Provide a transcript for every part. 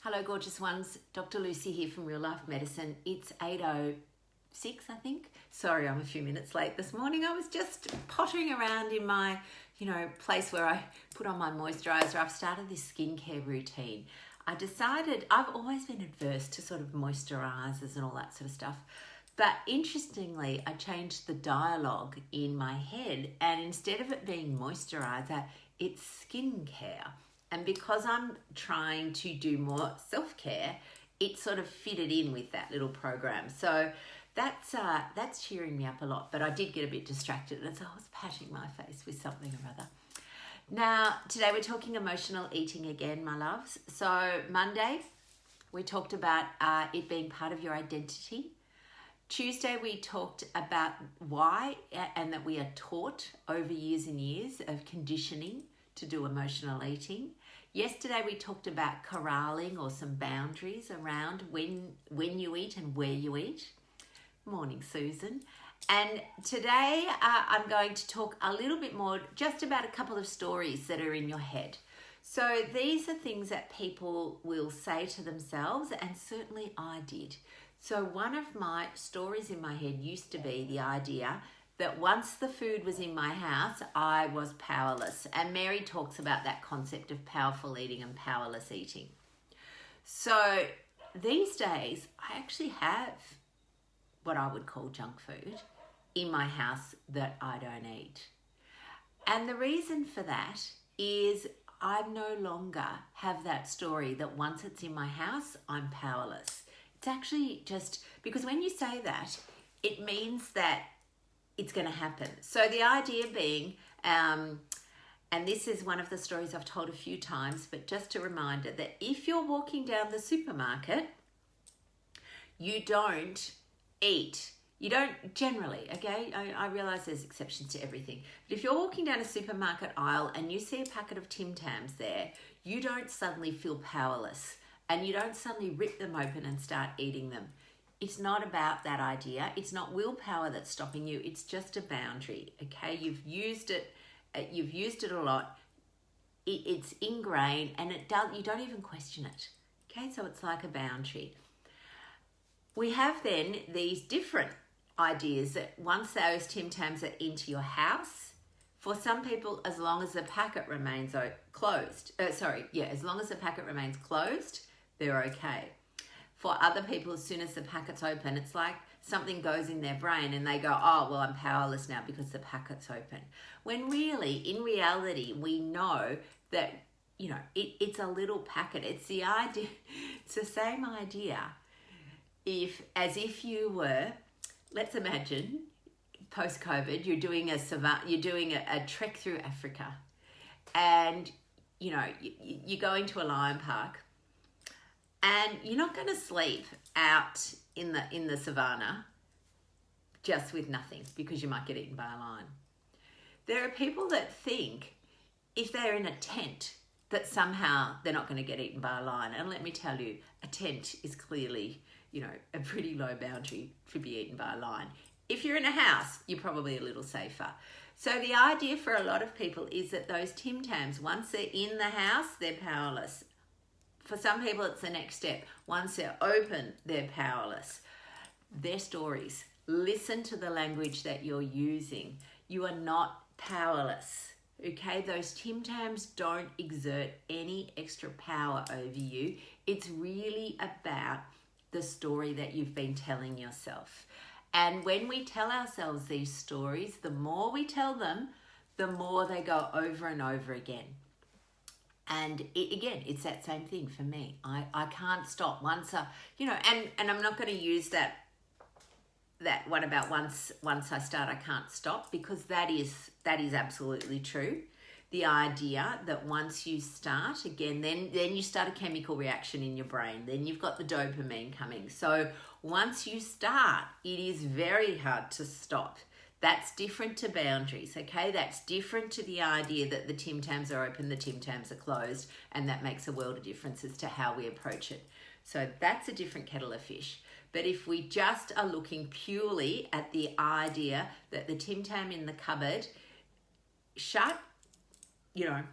Hello, gorgeous ones. Dr. Lucy here from Real Life Medicine. It's 8:06, I think. Sorry, I'm a few minutes late this morning. I was just pottering around in my, place where I put on my moisturizer. I've started this skincare routine. I decided I've always been adverse to sort of moisturizers and all that sort of stuff. But interestingly, I changed the dialogue in my head, and instead of it being moisturizer, it's skincare. And because I'm trying to do more self-care, it sort of fitted in with that little program. So that's cheering me up a lot. But I did get a bit distracted, and so I was patting my face with something or other. Now, today we're talking emotional eating again, my loves. So Monday, we talked about it being part of your identity. Tuesday, we talked about why and that we are taught over years and years of conditioning to do emotional eating. Yesterday, we talked about corralling or some boundaries around when you eat and where you eat. Morning, Susan. And today, I'm going to talk a little bit more just about a couple of stories that are in your head. So these are things that people will say to themselves, and certainly I did. So one of my stories in my head used to be the idea that once the food was in my house, I was powerless. And Mary talks about that concept of powerful eating and powerless eating. So these days, I actually have what I would call junk food in my house that I don't eat. And the reason for that is I no longer have that story that once it's in my house, I'm powerless. It's actually just because when you say that, it means that it's going to happen. So the idea being, and this is one of the stories I've told a few times, but just a reminder that if you're walking down the supermarket, you don't eat. You don't generally, okay? I realize there's exceptions to everything. But if you're walking down a supermarket aisle and you see a packet of Tim Tams there, you don't suddenly feel powerless and you don't suddenly rip them open and start eating them. It's not about that idea. It's not willpower that's stopping you. It's just a boundary, okay? You've used it a lot. It's ingrained and you don't even question it, okay? So it's like a boundary. We have then these different ideas that once those Tim Tams are into your house, for some people, as long as the packet remains closed, as long as the packet remains closed, they're okay. For other people, as soon as the packet's open, it's like something goes in their brain and they go, oh, well, I'm powerless now because the packet's open. When really, in reality, we know that, it's a little packet. It's the idea, it's the same idea. As if you were, let's imagine, post-COVID, you're doing a trek through Africa and, you're going to a lion park. And you're not going to sleep out in the savannah just with nothing because you might get eaten by a lion. There are people that think if they're in a tent that somehow they're not going to get eaten by a lion. And let me tell you, a tent is clearly, a pretty low boundary to be eaten by a lion. If you're in a house, you're probably a little safer. So the idea for a lot of people is that those Tim Tams, once they're in the house, they're powerless. For some people, it's the next step. Once they're open, they're powerless. Their stories. Listen to the language that you're using. You are not powerless, okay? Those Tim Tams don't exert any extra power over you. It's really about the story that you've been telling yourself. And when we tell ourselves these stories, the more we tell them, the more they go over and over again. And it's that same thing for me. I can't stop once and I'm not going to use that one about once I start I can't stop, because that is absolutely true. The idea that once you start again, then you start a chemical reaction in your brain. Then you've got the dopamine coming. So once you start, it is very hard to stop. That's different to boundaries, okay? That's different to the idea that the Tim Tams are open, the Tim Tams are closed, and that makes a world of difference as to how we approach it. So that's a different kettle of fish. But if we just are looking purely at the idea that the Tim Tam in the cupboard, shut,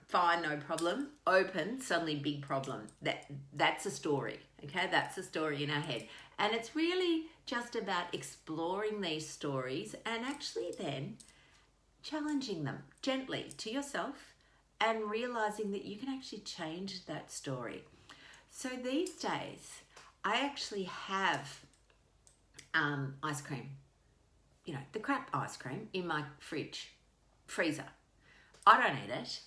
fine, no problem. Open, suddenly big problem. That's a story, okay? That's a story in our head. And it's really just about exploring these stories and actually then challenging them gently to yourself and realizing that you can actually change that story. So these days, I actually have ice cream, the crap ice cream in my freezer. I don't eat it,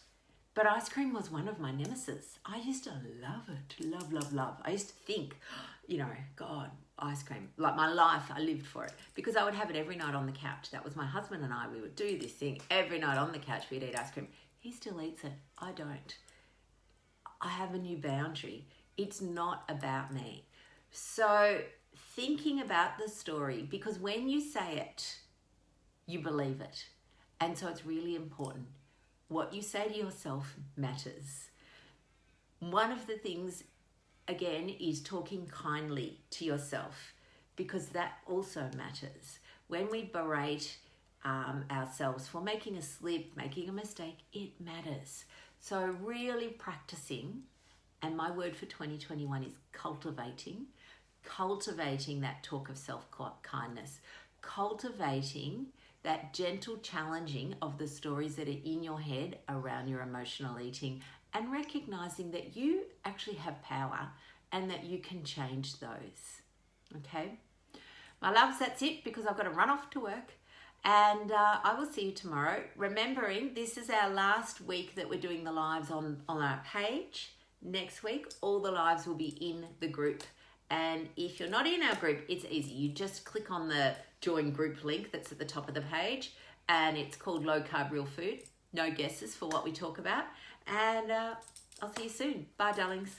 but ice cream was one of my nemesis. I used to love it, love. I used to think, God, ice cream. Like my life, I lived for it because I would have it every night on the couch. That was my husband and I. We would do this thing every night on the couch. We'd eat ice cream. He still eats it. I don't. I have a new boundary. It's not about me. So thinking about the story, because when you say it, you believe it. And so it's really important. What you say to yourself matters. One of the things, again, is talking kindly to yourself, because that also matters. When we berate ourselves for making a slip, making a mistake, it matters. So really practicing, and my word for 2021 is cultivating that talk of self-kindness, cultivating that gentle challenging of the stories that are in your head around your emotional eating, and recognizing that you actually have power and that you can change those. Okay? My loves, that's it, because I've got to run off to work. And I will see you tomorrow. Remembering, this is our last week that we're doing the lives on our page. Next week, all the lives will be in the group. And if you're not in our group, it's easy. You just click on the join group link that's at the top of the page, and it's called Low Carb Real Food. No guesses for what we talk about. And I'll see you soon. Bye, darlings.